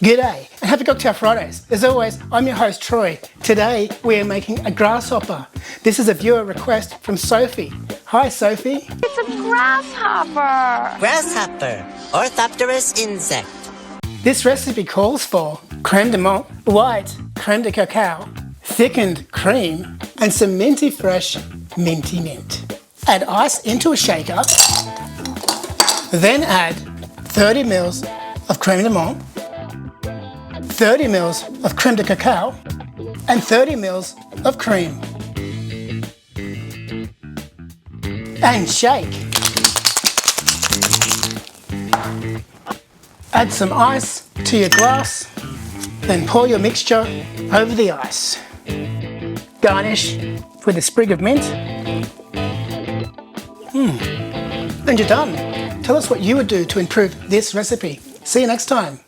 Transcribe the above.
G'day and happy Cocktail Fridays. As always, I'm your host Troy. Today we are making a grasshopper. This is a viewer request from Sophie. Hi Sophie. It's a grasshopper. Grasshopper, orthopterous insect. This recipe calls for creme de menthe, white creme de cacao, thickened cream, and some minty fresh minty mint. Add ice into a shaker, then add 30 ml of creme de menthe, 30 ml of creme de cacao, and 30 ml of cream. And shake. Add some ice to your glass, then pour your mixture over the ice. Garnish with a sprig of mint. And you're done. Tell us what you would do to improve this recipe. See you next time.